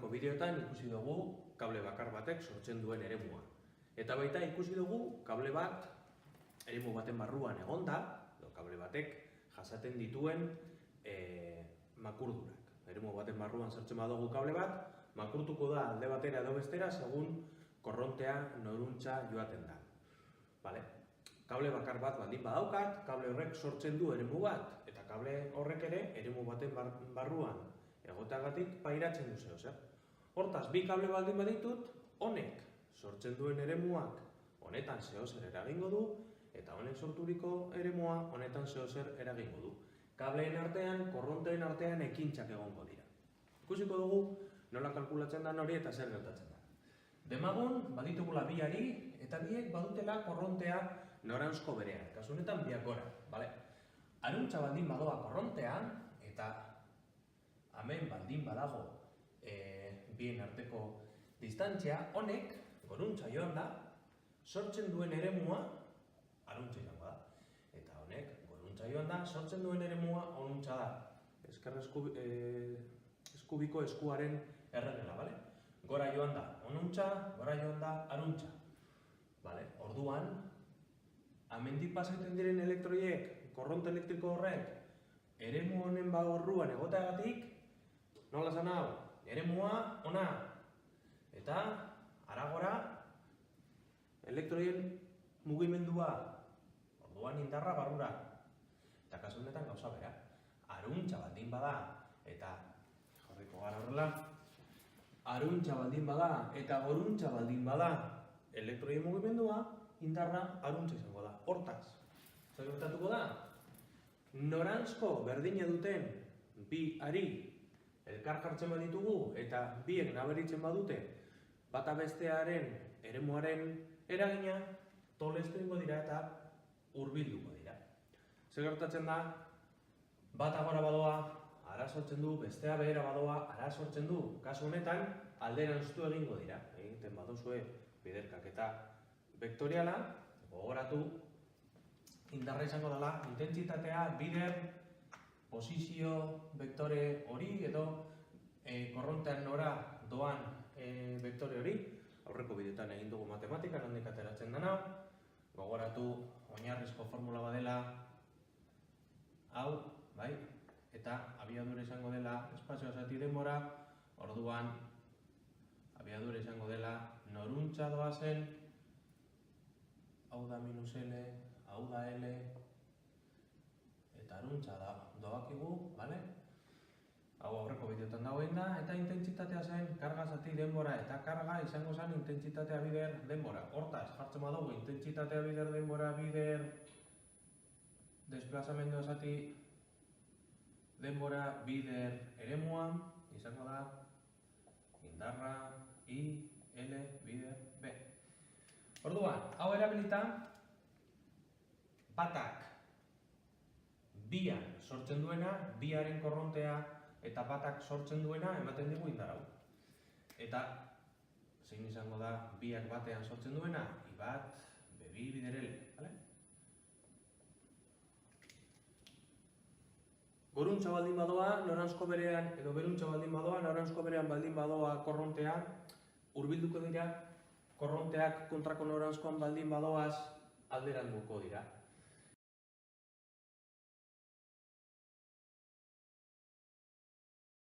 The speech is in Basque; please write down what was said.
Aurreko bideotan ikusi dugu kable bakar batek sortzen duen eremua. Eta baita ikusi dugu kable bat eremu baten barruan egonda, edo kable batek jasaten dituen makurdurak. Eremu baten barruan sartzen badugu kable bat, makurtuko da alde batera edo bestera segun korrontea noruntza joaten da. Kable bakar bat baldin badaukat, kable horrek sortzen du eremu bat, eta kable horrek ere eremu baten barruan egoteagatik pairatzen du zeozer. Hortaz, bi kable baldin baditut, honek sortzen duen eremuak honetan zeozer eragingo du, eta honek sorturiko eremua honetan zeozer eragingo du. Kableen artean, korronteen artean ekintzak egongo dira. Ikusiko dugu nola kalkulatzen da hori eta zer gertatzen da. Demagun baditugula biari eta biek badutela korrontea noranzko berean, kasu honetan biak gora. Aruntza baldin badoa korrontean eta hemen baldin badago bien arteko distantzia, honek goruntza joan da, sortzen duen eremua aruntza izango da. Eta honek goruntza joan da, sortzen duen eremua honuntza da. Ezker eskubiko eskuaren erregela, Gora joan da honuntza, gora joan da aruntza. Orduan, hemendik pasatzen diren elektroiek, korronte elektriko horrek, eremu honen barruan egoteagatik, nola zan hau? Eremua ona. Eta, aragora, elektroien mugimendua. Orduan indarra barrura. Eta kasu honetan gauza bera. Aruntza baldin bada, eta jarriko gara horrela, aruntza baldin bada eta goruntza baldin bada elektroien mugimendua, indarra aruntza izango da. Hortaz, zer gertatuko da? Noranzko berdina duten bi ari elkar jartzen baditugu eta biek nabaritzen badute bata bestearen eremuaren eragina, tolestu ingo dira eta hurbilduko dira. Zer gertatzen da? Bata gora badoa, ara sortzen du, bestea behera badoa, ara sortzen du. Kasu honetan, alderanztu egingo dira. Egiten baduzue biderkaketa vektoriala, gogoratu, indarra izango dela, intentsitatea, bider, posizio, vektore hori edo korrontean nora doan vektore hori. Aurreko bideotan egin dugu matematika, nondik ateratzen dena. Gogoratu, oinarrizko formula badela, hau, eta abiadura izango dela espazioa zati denbora, orduan abiadura izango dela noruntza doazen, hau da minus L, hau da L, eta aruntza doakigu, hau aurreko bideotan dagoen da, eta intentsitatea zen karga zati denbora, eta karga izango zen intentsitatea bider denbora. Hortaz, jartzen badugu intentsitatea bider denbora bider desplazamendua zati denbora bider eremua, izango da indarra I, L, bider, B. Orduan, hau erabilita, batak bian sortzen duena, biaren korrontea eta batak sortzen duena ematen digu indar hau. Eta, zein izango da biak batean sortzen duena, I bat, B bi, bider L, Goruntza baldin badoa, noranzko berean, edo beruntza baldin badoa, noranzko berean baldin badoa korrontea, hurbilduko dira, korronteak kontrako noranzkoan baldin badoaz alderanduko dira.